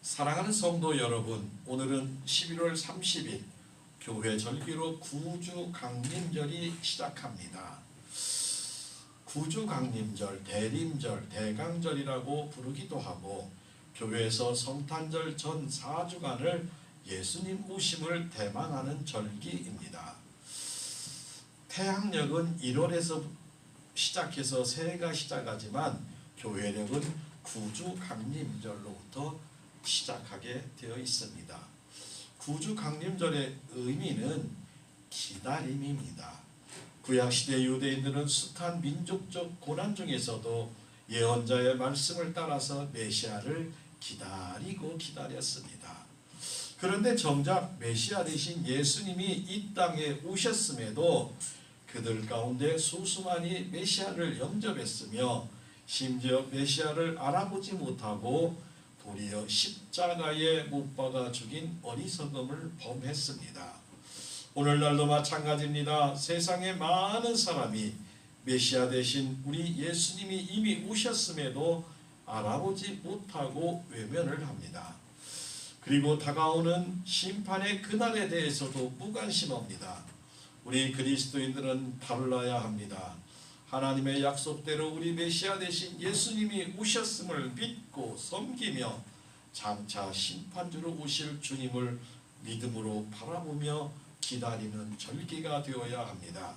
사랑하는 성도 여러분, 오늘은 11월 30일 교회 절기로 구주강림절이 시작합니다. 구주강림절, 대림절, 대강절이라고 부르기도 하고 교회에서 성탄절 전 4주간을 예수님 오심을 대망하는 절기입니다. 태양력은 1월에서 시작해서 새해가 시작하지만 교회력은 구주강림절로부터 시작하게 되어 있습니다. 구주강림절의 의미는 기다림입니다. 구약시대 유대인들은 숱한 민족적 고난 중에서도 예언자의 말씀을 따라서 메시아를 기다리고 기다렸습니다. 그런데 정작 메시아 되신 예수님이 이 땅에 오셨음에도 그들 가운데 소수만이 메시아를 영접했으며 심지어 메시아를 알아보지 못하고 도리어 십자가에 못 박아 죽인 어리석음을 범했습니다. 오늘날도 마찬가지입니다. 세상에 많은 사람이 메시아 대신 우리 예수님이 이미 오셨음에도 알아보지 못하고 외면을 합니다. 그리고 다가오는 심판의 그날에 대해서도 무관심합니다. 우리 그리스도인들은 달라야 합니다. 하나님의 약속대로 우리 메시아 되신 예수님이 오셨음을 믿고 섬기며 장차 심판주로 오실 주님을 믿음으로 바라보며 기다리는 절기가 되어야 합니다.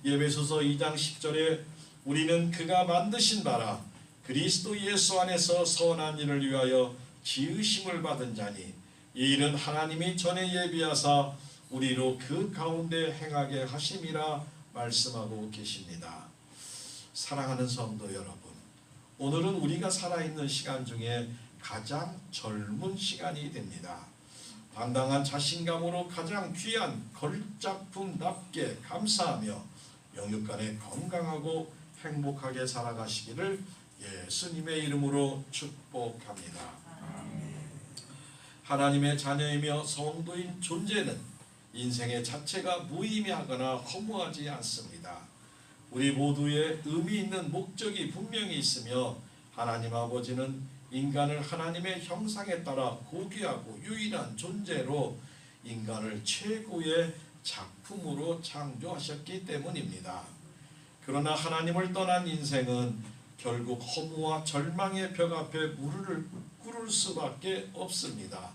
에베소서 2장 10절에 우리는 그가 만드신 바라 그리스도 예수 안에서 선한 일을 위하여 지으심을 받은 자니 이 일은 하나님이 전에 예비하사 우리로 그 가운데 행하게 하심이라 말씀하고 계십니다. 사랑하는 성도 여러분, 오늘은 우리가 살아있는 시간 중에 가장 젊은 시간이 됩니다. 당당한 자신감으로 가장 귀한 걸작품답게 감사하며 영육간에 건강하고 행복하게 살아가시기를 예수님의 이름으로 축복합니다. 하나님의 자녀이며 성도인 존재는 인생의 자체가 무의미하거나 허무하지 않습니다. 우리 모두의 의미 있는 목적이 분명히 있으며 하나님 아버지는 인간을 하나님의 형상에 따라 고귀하고 유일한 존재로 인간을 최고의 작품으로 창조하셨기 때문입니다. 그러나 하나님을 떠난 인생은 결국 허무와 절망의 벽 앞에 무릎을 꿇을 수밖에 없습니다.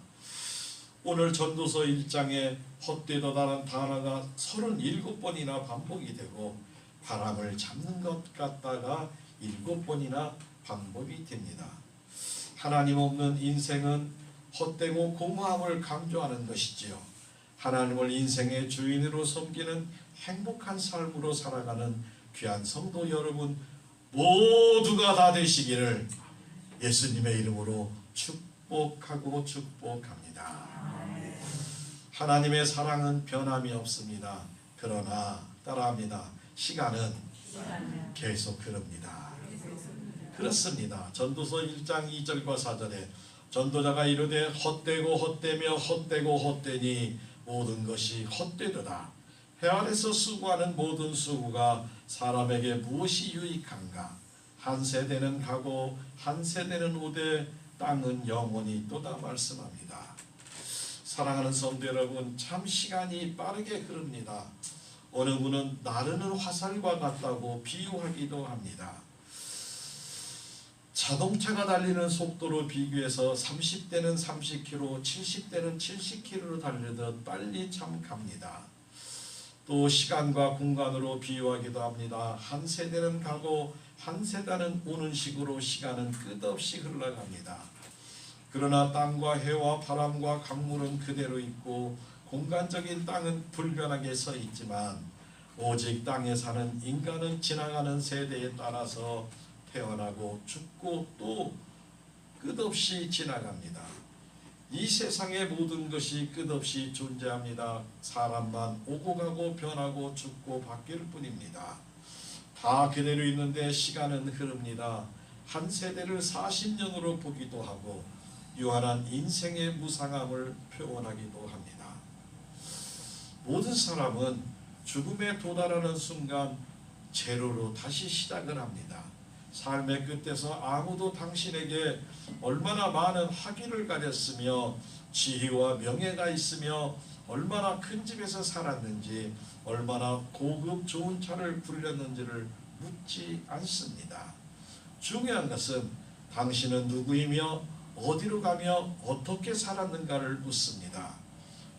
오늘 전도서 1장에 헛되도다란 단어가 37번이나 반복이 되고 바람을 잡는 것 같다가 7번이나 반복이 됩니다. 하나님 없는 인생은 헛되고 공허함을 강조하는 것이지요. 하나님을 인생의 주인으로 섬기는 행복한 삶으로 살아가는 귀한 성도 여러분 모두가 다 되시기를 예수님의 이름으로 축복하고 축복합니다. 하나님의 사랑은 변함이 없습니다. 그러나 따라합니다. 시간은 계속 흐릅니다. 그렇습니다. 전도서 1장 2절과 4절에 전도자가 이르되 헛되고 헛되며 헛되고 헛되니 모든 것이 헛되도다. 해 아래서 수고하는 모든 수고가 사람에게 무엇이 유익한가? 한 세대는 가고 한 세대는 오되 땅은 영원히 또다 말씀합니다. 사랑하는 성도 여러분, 참 시간이 빠르게 흐릅니다. 어느 분은 나르는 화살과 같다고 비유하기도 합니다. 자동차가 달리는 속도로 비교해서 30대는 30km, 70대는 70km로 달리듯 빨리 참 갑니다. 또 시간과 공간으로 비유하기도 합니다. 한 세대는 가고 한 세대는 오는 식으로 시간은 끝없이 흘러갑니다. 그러나 땅과 해와 바람과 강물은 그대로 있고 공간적인 땅은 불변하게 서 있지만 오직 땅에 사는 인간은 지나가는 세대에 따라서 태어나고 죽고 또 끝없이 지나갑니다. 이 세상의 모든 것이 끝없이 존재합니다. 사람만 오고 가고 변하고 죽고 바뀔 뿐입니다. 다 그대로 있는데 시간은 흐릅니다. 한 세대를 40년으로 보기도 하고 유한한 인생의 무상함을 표현하기도 합니다. 모든 사람은 죽음에 도달하는 순간 제로로 다시 시작을 합니다. 삶의 끝에서 아무도 당신에게 얼마나 많은 학위를 가졌으며 지위와 명예가 있으며 얼마나 큰 집에서 살았는지 얼마나 고급 좋은 차를 굴렸는지를 묻지 않습니다. 중요한 것은 당신은 누구이며 어디로 가며 어떻게 살았는가를 묻습니다.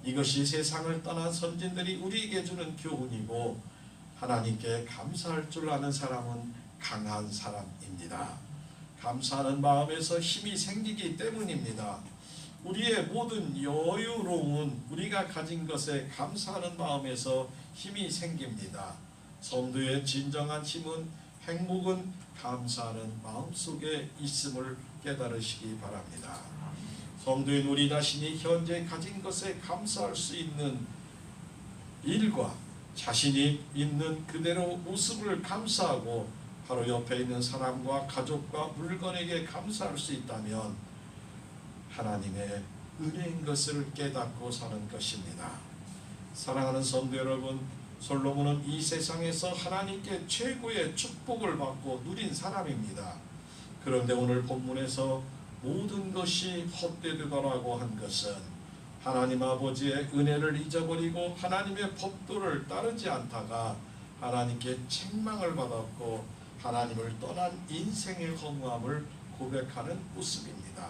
이것이 세상을 떠난 선진들이 우리에게 주는 교훈이고 하나님께 감사할 줄 아는 사람은 강한 사람입니다. 감사하는 마음에서 힘이 생기기 때문입니다. 우리의 모든 여유로운 우리가 가진 것에 감사하는 마음에서 힘이 생깁니다. 성도의 진정한 힘은 행복은 감사하는 마음속에 있음을 깨달으시기 바랍니다. 성도인 우리 자신이 현재 가진 것에 감사할 수 있는 일과 자신이 있는 그대로 모습을 감사하고 바로 옆에 있는 사람과 가족과 물건에게 감사할 수 있다면 하나님의 은혜인 것을 깨닫고 사는 것입니다. 사랑하는 성도 여러분, 솔로몬은 이 세상에서 하나님께 최고의 축복을 받고 누린 사람입니다. 그런데 오늘 본문에서 모든 것이 헛되되더라고 한 것은 하나님 아버지의 은혜를 잊어버리고 하나님의 법도를 따르지 않다가 하나님께 책망을 받았고 하나님을 떠난 인생의 허무함을 고백하는 모습입니다.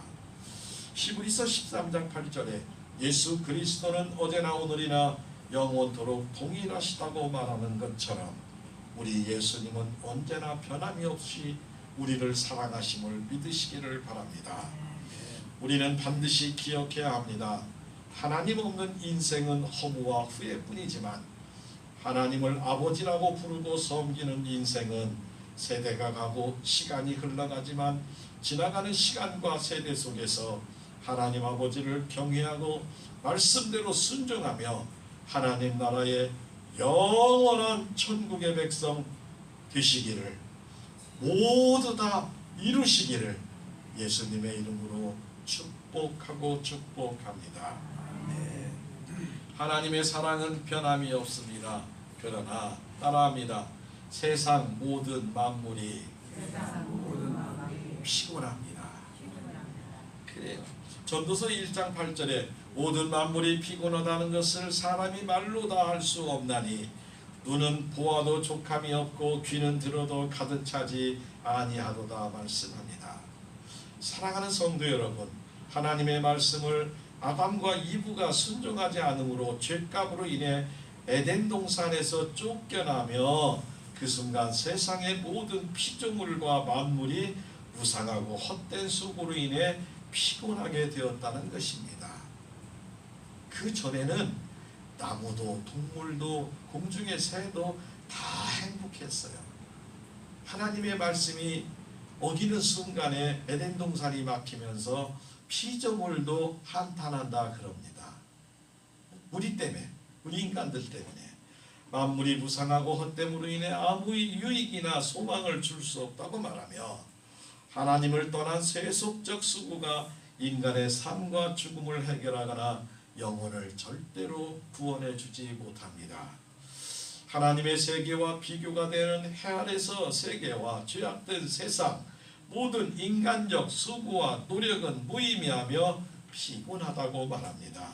히브리서 13장 8절에 예수 그리스도는 어제나 오늘이나 영원토록 동일하시다고 말하는 것처럼 우리 예수님은 언제나 변함이 없이 우리를 사랑하심을 믿으시기를 바랍니다. 우리는 반드시 기억해야 합니다. 하나님 없는 인생은 허무와 후회뿐이지만 하나님을 아버지라고 부르고 섬기는 인생은 세대가 가고 시간이 흘러가지만 지나가는 시간과 세대 속에서 하나님 아버지를 경외하고 말씀대로 순종하며 하나님 나라의 영원한 천국의 백성 되시기를 모두 다 이루시기를 예수님의 이름으로 축복하고 축복합니다. 하나님의 사랑은 변함이 없습니다. 그러나 따라합니다. 세상 모든 만물이 피곤합니다. 그래요. 전도서 1장 8절에 모든 만물이 피곤하다는 것을 사람이 말로 다 할 수 없나니 눈은 보아도 족함이 없고 귀는 들어도 가득 차지 아니하도다 말씀합니다. 사랑하는 성도 여러분, 하나님의 말씀을 아담과 이브가 순종하지 않으므로 죄값으로 인해 에덴 동산에서 쫓겨나며 그 순간 세상의 모든 피조물과 만물이 무상하고 헛된 수고로 인해 피곤하게 되었다는 것입니다. 그 전에는 나무도 동물도 공중의 새도 다 행복했어요. 하나님의 말씀이 어기는 순간에 에덴 동산이 막히면서 피조물도 한탄한다 그럽니다. 우리 때문에, 우리 인간들 때문에 만물이 무상하고 헛됨으로 인해 아무 유익이나 소망을 줄 수 없다고 말하며 하나님을 떠난 세속적 수고가 인간의 삶과 죽음을 해결하거나 영혼을 절대로 구원해 주지 못합니다. 하나님의 세계와 비교가 되는 해 아래서 세계와 죄악된 세상 모든 인간적 수고와 노력은 무의미하며 피곤하다고 말합니다.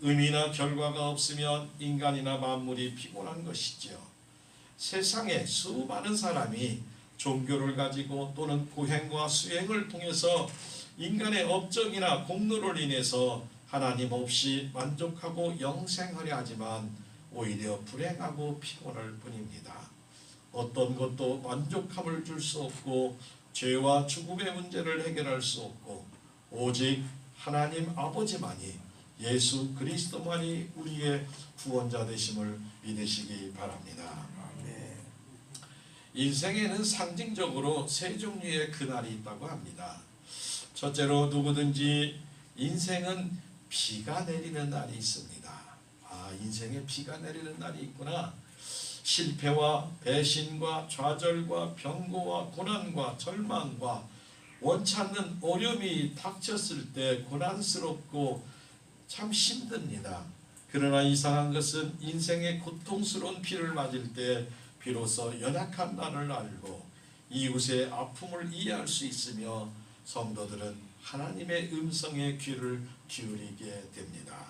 의미나 결과가 없으면 인간이나 만물이 피곤한 것이죠. 세상에 수많은 사람이 종교를 가지고 또는 고행과 수행을 통해서 인간의 업적이나 공로를 인해서 하나님 없이 만족하고 영생하려 하지만 오히려 불행하고 피곤할 뿐입니다. 어떤 것도 만족함을 줄 수 없고 죄와 죽음의 문제를 해결할 수 없고 오직 하나님 아버지만이 예수 그리스도만이 우리의 구원자 되심을 믿으시기 바랍니다. 인생에는 상징적으로 세 종류의 그날이 있다고 합니다. 첫째로 누구든지 인생은 비가 내리는 날이 있습니다. 인생에 비가 내리는 날이 있구나. 실패와 배신과 좌절과 병고와 고난과 절망과 원치 않는 어려움이 닥쳤을 때 고난스럽고 참 힘듭니다. 그러나 이상한 것은 인생의 고통스러운 비를 맞을 때 비로소 연약한 나를 알고 이웃의 아픔을 이해할 수 있으며 성도들은 하나님의 음성에 귀를 기울이게 됩니다.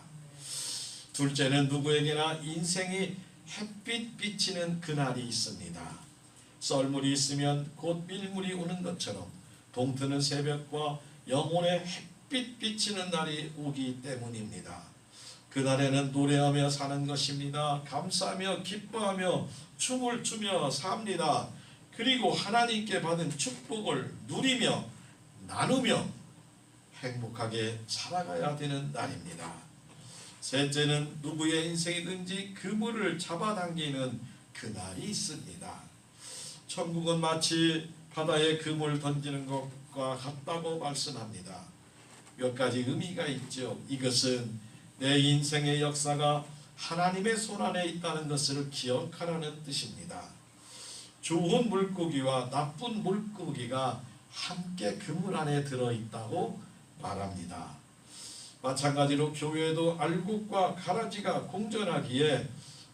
둘째는 누구에게나 인생이 햇빛 비치는 그날이 있습니다. 썰물이 있으면 곧 밀물이 오는 것처럼 동트는 새벽과 영혼의 햇빛 비치는 날이 오기 때문입니다. 그날에는 노래하며 사는 것입니다. 감사하며 기뻐하며 춤을 추며 삽니다. 그리고 하나님께 받은 축복을 누리며 나누며 행복하게 살아가야 되는 날입니다. 셋째는 누구의 인생이든지 그물을 잡아당기는 그날이 있습니다. 천국은 마치 바다에 그물 던지는 것과 같다고 말씀합니다. 몇 가지 의미가 있죠. 이것은 내 인생의 역사가 하나님의 손안에 있다는 것을 기억하라는 뜻입니다. 좋은 물고기와 나쁜 물고기가 함께 그물 안에 들어있다고 말합니다. 마찬가지로 교회도 알곡과 가라지가 공존하기에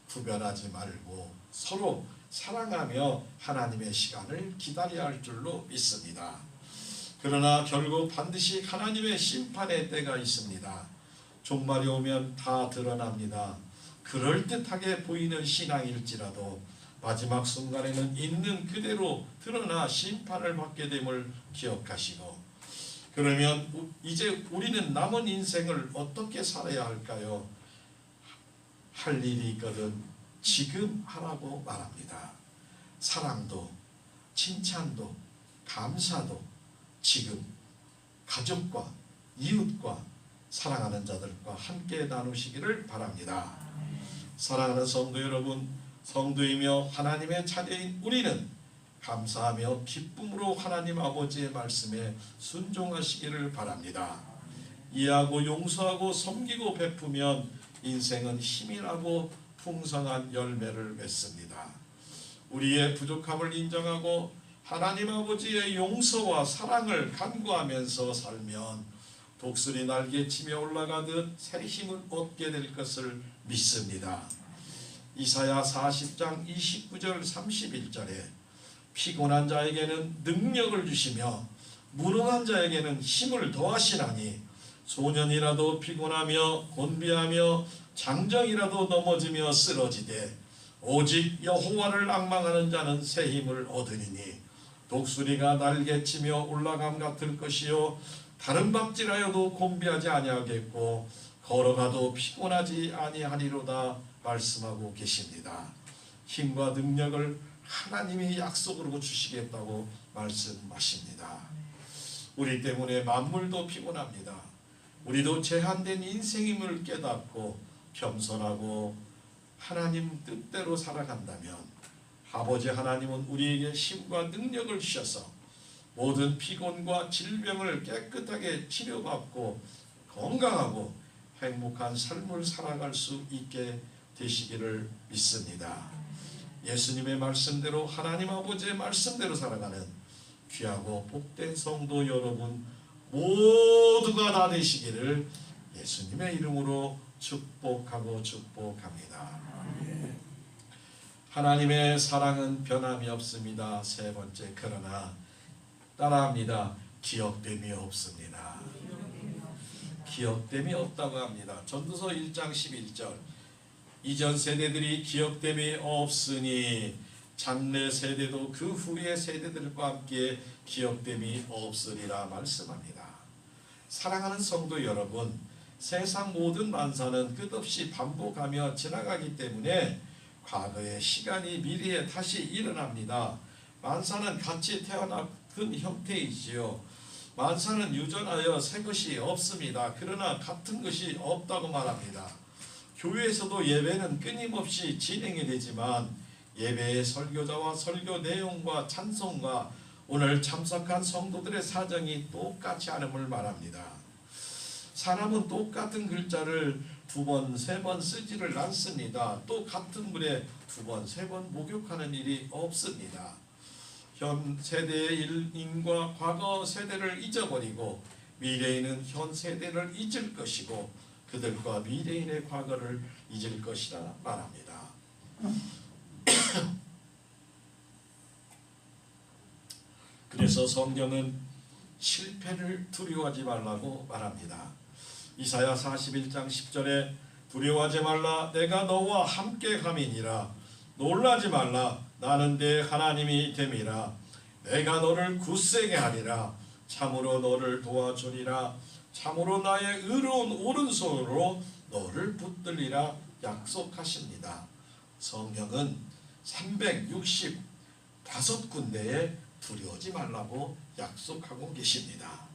구별하지 말고 서로 사랑하며 하나님의 시간을 기다려야 할 줄로 믿습니다. 그러나 결국 반드시 하나님의 심판의 때가 있습니다. 종말이 오면 다 드러납니다. 그럴듯하게 보이는 신앙일지라도 마지막 순간에는 있는 그대로 드러나 심판을 받게 됨을 기억하시고, 그러면 이제 우리는 남은 인생을 어떻게 살아야 할까요? 할 일이 있거든 지금 하라고 말합니다. 사랑도 칭찬도 감사도 지금 가족과 이웃과 사랑하는 자들과 함께 나누시기를 바랍니다. 사랑하는 성도 여러분, 성도이며 하나님의 자녀인 우리는 감사하며 기쁨으로 하나님 아버지의 말씀에 순종하시기를 바랍니다. 이해하고 용서하고 섬기고 베푸면 인생은 힘이라고 풍성한 열매를 맺습니다. 우리의 부족함을 인정하고 하나님 아버지의 용서와 사랑을 간구하면서 살면 독수리 날개치며 올라가듯 새 힘을 얻게 될 것을 믿습니다. 이사야 40장 29절 31절에 피곤한 자에게는 능력을 주시며 무능한 자에게는 힘을 더하시나니 소년이라도 피곤하며 곤비하며 장정이라도 넘어지며 쓰러지되 오직 여호와를 앙망하는 자는 새 힘을 얻으리니 독수리가 날개치며 올라감 같을 것이요 다른 박질하여도 곤비하지 아니하겠고 걸어가도 피곤하지 아니하리로다 말씀하고 계십니다. 힘과 능력을 하나님이 약속으로 주시겠다고 말씀하십니다. 우리 때문에 만물도 피곤합니다. 우리도 제한된 인생임을 깨닫고 겸손하고 하나님 뜻대로 살아간다면 아버지 하나님은 우리에게 힘과 능력을 주셔서 모든 피곤과 질병을 깨끗하게 치료받고 건강하고 행복한 삶을 살아갈 수 있게 되시기를 믿습니다. 예수님의 말씀대로 하나님 아버지의 말씀대로 살아가는 귀하고 복된 성도 여러분 모두가 다 되시기를 예수님의 이름으로 축복하고 축복합니다. 하나님의 사랑은 변함이 없습니다. 세 번째, 그러나 따라합니다. 기억됨이 없습니다. 기억됨이 없다고 합니다. 전도서 1장 11절 이전 세대들이 기억됨이 없으니 장래 세대도 그 후의 세대들과 함께 기억됨이 없으리라 말씀합니다. 사랑하는 성도 여러분, 세상 모든 만사는 끝없이 반복하며 지나가기 때문에 과거의 시간이 미래에 다시 일어납니다. 만사는 같이 태어났던 형태이지요. 만사는 유전하여 새 것이 없습니다. 그러나 같은 것이 없다고 말합니다. 교회에서도 예배는 끊임없이 진행이 되지만 예배의 설교자와 설교 내용과 찬송과 오늘 참석한 성도들의 사정이 똑같지 않음을 말합니다. 사람은 똑같은 글자를 두 번, 세 번 쓰지를 않습니다. 또 같은 글에 두 번, 세 번 목욕하는 일이 없습니다. 현 세대의 일인과 과거 세대를 잊어버리고 미래인은 현 세대를 잊을 것이고 그들과 미래인의 과거를 잊을 것이라 말합니다. 그래서 성경은 실패를 두려워하지 말라고 말합니다. 이사야 41장 10절에 두려워하지 말라 내가 너와 함께 함이니라 놀라지 말라 나는 네 하나님이 됨이라 내가 너를 굳세게 하리라 참으로 너를 도와주리라 참으로 나의 의로운 오른손으로 너를 붙들리라 약속하십니다. 성경은 365군데에 두려워하지 말라고 약속하고 계십니다.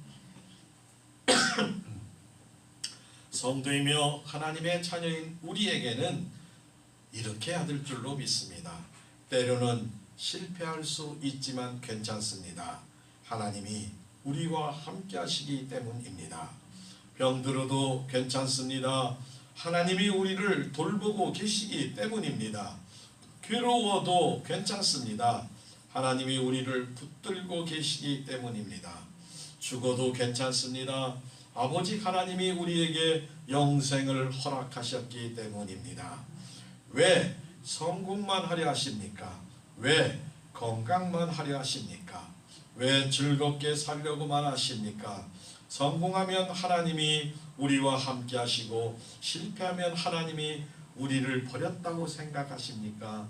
성도이며 하나님의 자녀인 우리에게는 이렇게 해야 될 줄로 믿습니다. 때로는 실패할 수 있지만 괜찮습니다. 하나님이 우리와 함께 하시기 때문입니다. 병들어도 괜찮습니다. 하나님이 우리를 돌보고 계시기 때문입니다. 괴로워도 괜찮습니다. 하나님이 우리를 붙들고 계시기 때문입니다. 죽어도 괜찮습니다. 아버지 하나님이 우리에게 영생을 허락하셨기 때문입니다. 왜 성공만 하려 하십니까? 왜 건강만 하려 하십니까? 왜 즐겁게 살려고만 하십니까? 성공하면 하나님이 우리와 함께 하시고 실패하면 하나님이 우리를 버렸다고 생각하십니까?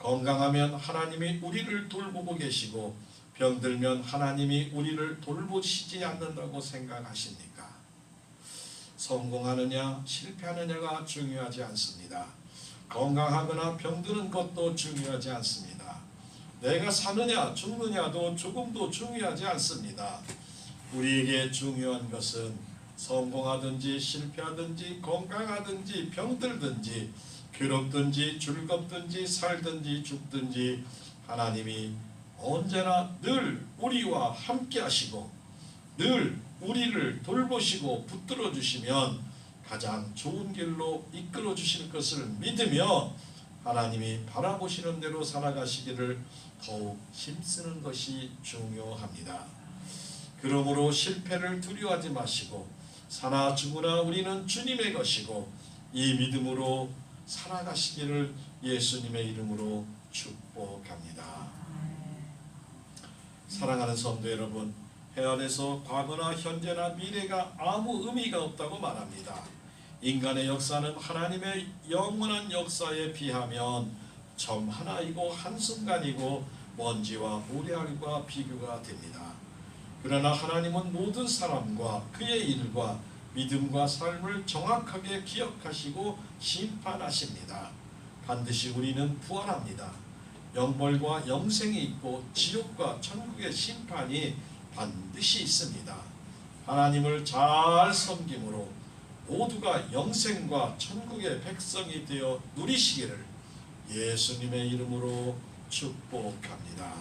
건강하면 하나님이 우리를 돌보고 계시고 병들면 하나님이 우리를 돌보시지 않는다고 생각하십니까? 성공하느냐 실패하느냐가 중요하지 않습니다. 건강하거나 병드는 것도 중요하지 않습니다. 내가 사느냐 죽느냐도 조금도 중요하지 않습니다. 우리에게 중요한 것은 성공하든지 실패하든지 건강하든지 병들든지 괴롭든지 즐겁든지 살든지 죽든지 하나님이 언제나 늘 우리와 함께 하시고 늘 우리를 돌보시고 붙들어 주시면 가장 좋은 길로 이끌어 주실 것을 믿으며 하나님이 바라보시는 대로 살아가시기를 더욱 힘쓰는 것이 중요합니다. 그러므로 실패를 두려워하지 마시고 사나 죽으나 우리는 주님의 것이고 이 믿음으로 살아가시기를 예수님의 이름으로 축복합니다. 사랑하는 성도 여러분, 해안에서 과거나 현재나 미래가 아무 의미가 없다고 말합니다. 인간의 역사는 하나님의 영원한 역사에 비하면 점 하나이고 한순간이고 먼지와 모래알과 비교가 됩니다. 그러나 하나님은 모든 사람과 그의 일과 믿음과 삶을 정확하게 기억하시고 심판하십니다. 반드시 우리는 부활합니다. 영벌과 영생이 있고 지옥과 천국의 심판이 반드시 있습니다. 하나님을 잘 섬김으로 모두가 영생과 천국의 백성이 되어 누리시기를 예수님의 이름으로 축복합니다.